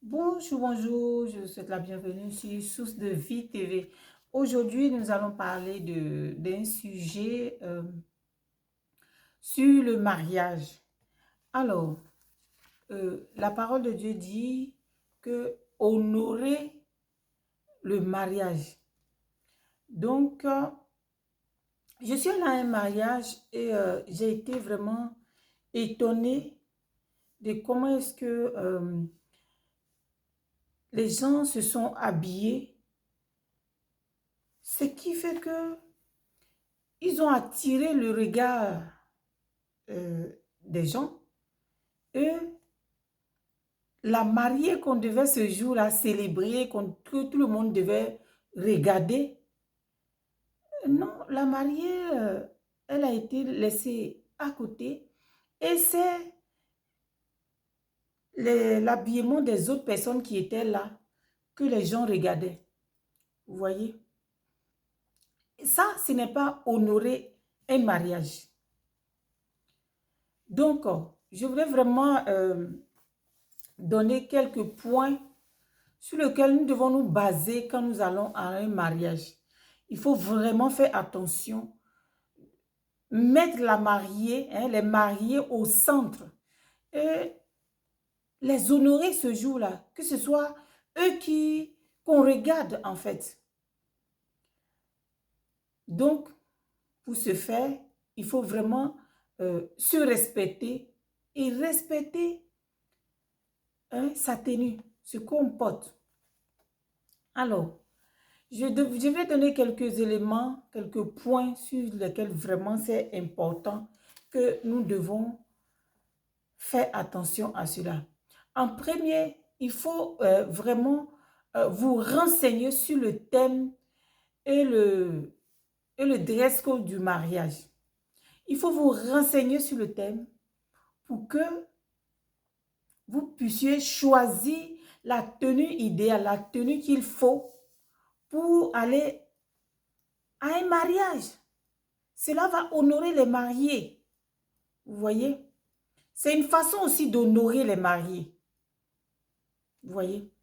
Bonjour, bonjour, je vous souhaite la bienvenue sur Source de Vie TV. Aujourd'hui, nous allons parler d'un sujet sur le mariage. Alors, la parole de Dieu dit que honorer le mariage. Donc, je suis allée à un mariage et j'ai été vraiment étonnée de comment est-ce que les gens se sont habillés. Ce qui fait que ils ont attiré le regard des gens. Et la mariée qu'on devait ce jour-là célébrer, que tout le monde devait regarder, non, la mariée, elle a été laissée à côté. Et c'est l'habillement des autres personnes qui étaient là que les gens regardaient. Vous voyez? Ça, ce n'est pas honorer un mariage. Donc, je voulais vraiment donner quelques points sur lesquels nous devons nous baser quand nous allons à un mariage. Il faut vraiment faire attention, mettre la mariée, les mariés au centre et les honorer ce jour-là, que ce soit eux qu'on regarde en fait. Donc, pour ce faire, il faut vraiment se respecter et respecter sa tenue, ce qu'on porte. Alors, je vais donner quelques éléments, quelques points sur lesquels vraiment c'est important que nous devons faire attention à cela. En premier, il faut vraiment vous renseigner sur le thème et le dress code du mariage. Il faut vous renseigner sur le thème pour que vous puissiez choisir la tenue idéale, la tenue qu'il faut pour aller à un mariage. Cela va honorer les mariés. Vous voyez? C'est une façon aussi d'honorer les mariés. Vous voyez?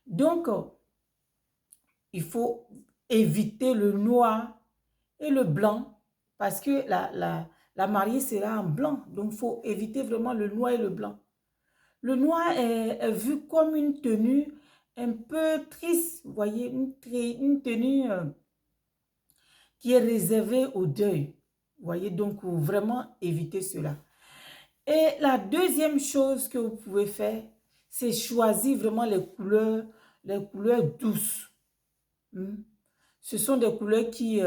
Donc, il faut éviter le noir et le blanc parce que la mariée sera en blanc. Donc, il faut éviter vraiment le noir et le blanc. Le noir est vu comme une tenue un peu triste. Vous voyez? Une tenue qui est réservée au deuil. Vous voyez? Donc, vraiment éviter cela. Et la deuxième chose que vous pouvez faire, c'est choisir vraiment les couleurs douces. Ce sont des couleurs qui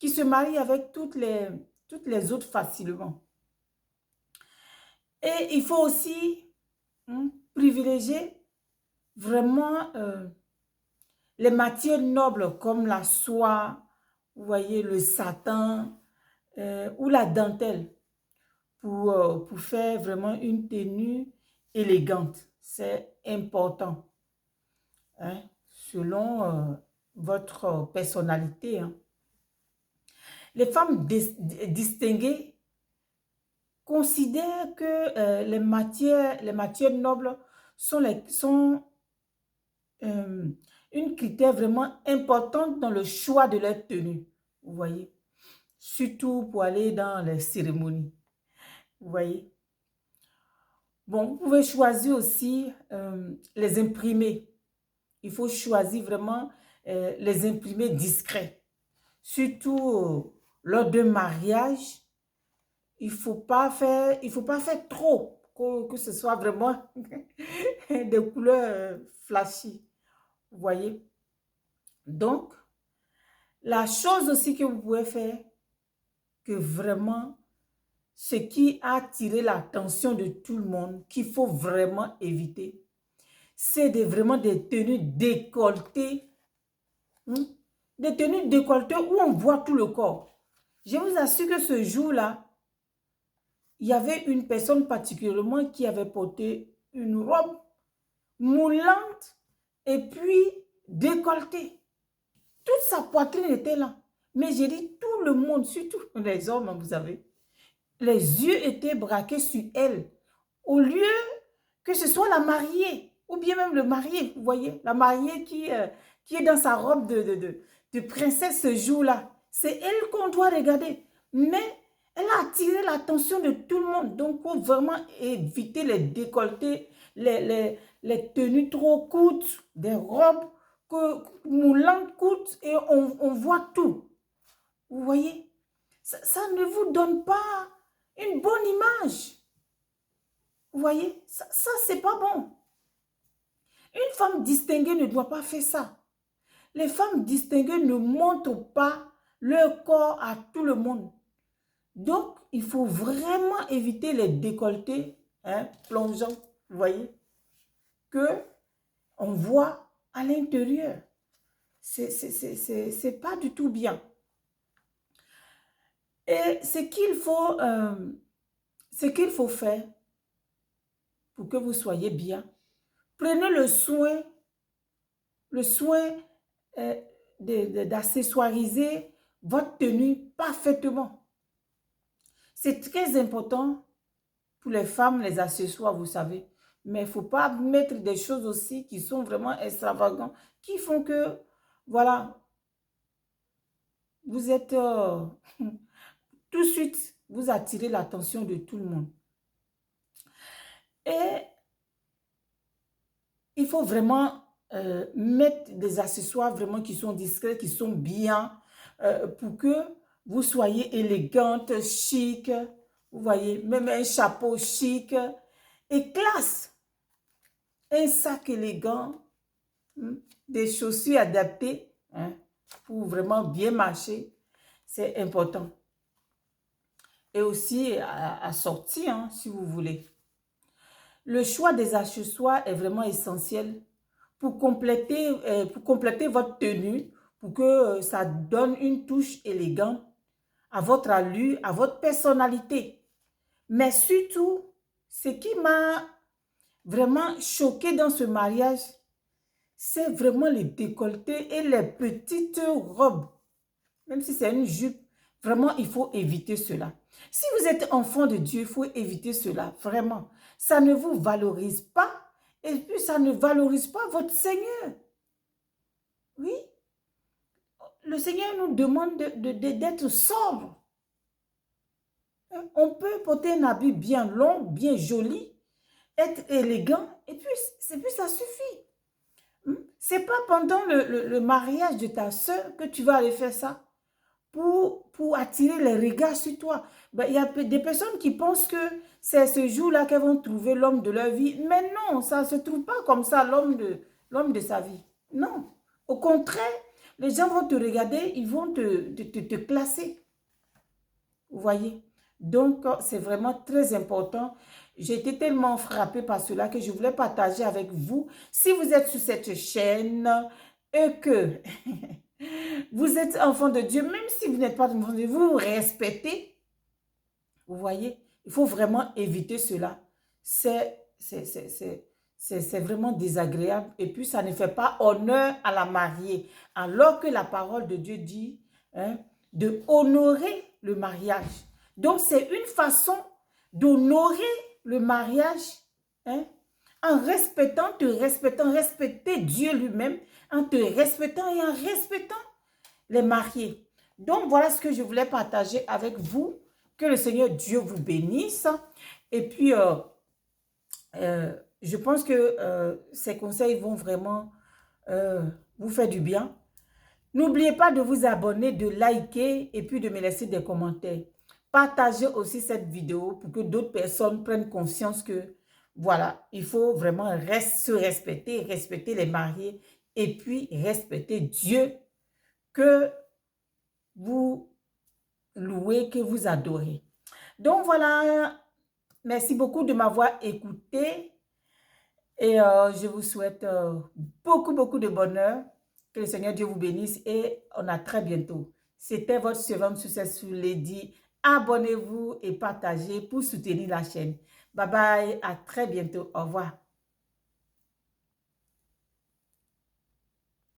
se marient avec toutes les autres facilement. Et il faut aussi privilégier vraiment les matières nobles comme la soie, vous voyez, le satin ou la dentelle. Pour faire vraiment une tenue élégante. C'est important, hein, selon votre personnalité. Hein. Les femmes distinguées considèrent que les matières nobles sont une critère vraiment importante dans le choix de leur tenue. Vous voyez, surtout pour aller dans les cérémonies. Vous voyez. Bon, vous pouvez choisir aussi les imprimés. Il faut choisir vraiment les imprimés discrets. Surtout lors d'un mariage, il faut pas faire trop, que ce soit vraiment des couleurs flashy. Vous voyez? Donc, la chose aussi que vous pouvez faire, que vraiment ce qui a attiré l'attention de tout le monde, qu'il faut vraiment éviter, c'est vraiment des tenues décolletées. Des tenues décolletées où on voit tout le corps. Je vous assure que ce jour-là, il y avait une personne particulièrement qui avait porté une robe moulante et puis décolletée. Toute sa poitrine était là. Mais j'ai dit tout le monde, surtout les hommes, vous savez, les yeux étaient braqués sur elle. Au lieu que ce soit la mariée. Ou bien même le marié, vous voyez, la mariée qui est dans sa robe de princesse ce jour-là. C'est elle qu'on doit regarder. Mais elle a attiré l'attention de tout le monde. Donc, il faut vraiment éviter les décolletés, les tenues trop courtes, des robes moulantes courtes et on voit tout. Vous voyez? Ça ne vous donne pas une bonne image. Vous voyez? Ça c'est pas bon. Une femme distinguée ne doit pas faire ça. Les femmes distinguées ne montrent pas leur corps à tout le monde. Donc, il faut vraiment éviter les décolletés plongeants, vous voyez, que on voit à l'intérieur. C'est pas du tout bien. Et ce qu'il faut faire pour que vous soyez bien, prenez le soin d'accessoiriser votre tenue parfaitement. C'est très important pour les femmes, les accessoires, vous savez. Mais il ne faut pas mettre des choses aussi qui sont vraiment extravagantes, qui font que, voilà, vous êtes tout de suite, vous attirez l'attention de tout le monde. Et il faut vraiment mettre des accessoires vraiment qui sont discrets, qui sont bien, pour que vous soyez élégante, chic, vous voyez, même un chapeau chic et classe. Un sac élégant, des chaussures adaptées pour vraiment bien marcher, c'est important. Et aussi à sortir, si vous voulez. Le choix des accessoires est vraiment essentiel pour compléter votre tenue, pour que ça donne une touche élégante à votre allure, à votre personnalité. Mais surtout, ce qui m'a vraiment choqué dans ce mariage, c'est vraiment les décolletés et les petites robes. Même si c'est une jupe, vraiment, il faut éviter cela. Si vous êtes enfant de Dieu, il faut éviter cela, vraiment. Ça ne vous valorise pas et puis ça ne valorise pas votre Seigneur. Oui, le Seigneur nous demande d'être sobre. On peut porter un habit bien long, bien joli, être élégant et puis ça suffit. C'est pas pendant le mariage de ta soeur que tu vas aller faire ça pour attirer les regards sur toi. Il y a des personnes qui pensent que c'est ce jour-là qu'elles vont trouver l'homme de leur vie. Mais non, ça ne se trouve pas comme ça, l'homme de sa vie. Non. Au contraire, les gens vont te regarder, ils vont te classer. Vous voyez? Donc, c'est vraiment très important. J'ai été tellement frappée par cela que je voulais partager avec vous. Si vous êtes sur cette chaîne et que vous êtes enfant de Dieu, même si vous n'êtes pas enfant de Dieu, vous vous respectez. Vous voyez? Il faut vraiment éviter cela. C'est vraiment désagréable. Et puis, ça ne fait pas honneur à la mariée. Alors que la parole de Dieu dit de honorer le mariage. Donc, c'est une façon d'honorer le mariage en respectant, respecter Dieu lui-même, en te respectant et en respectant les mariés. Donc, voilà ce que je voulais partager avec vous. Que le Seigneur Dieu vous bénisse. Et puis, je pense que ces conseils vont vraiment vous faire du bien. N'oubliez pas de vous abonner, de liker et puis de me laisser des commentaires. Partagez aussi cette vidéo pour que d'autres personnes prennent conscience que, voilà, il faut vraiment se respecter, respecter les mariés et puis respecter Dieu que vous louez, que vous adorez. Donc voilà, merci beaucoup de m'avoir écouté et je vous souhaite beaucoup de bonheur. Que le Seigneur Dieu vous bénisse et on a très bientôt. C'était votre servante Successful Lady. Abonnez-vous et partagez pour soutenir la chaîne. Bye bye, à très bientôt. Au revoir.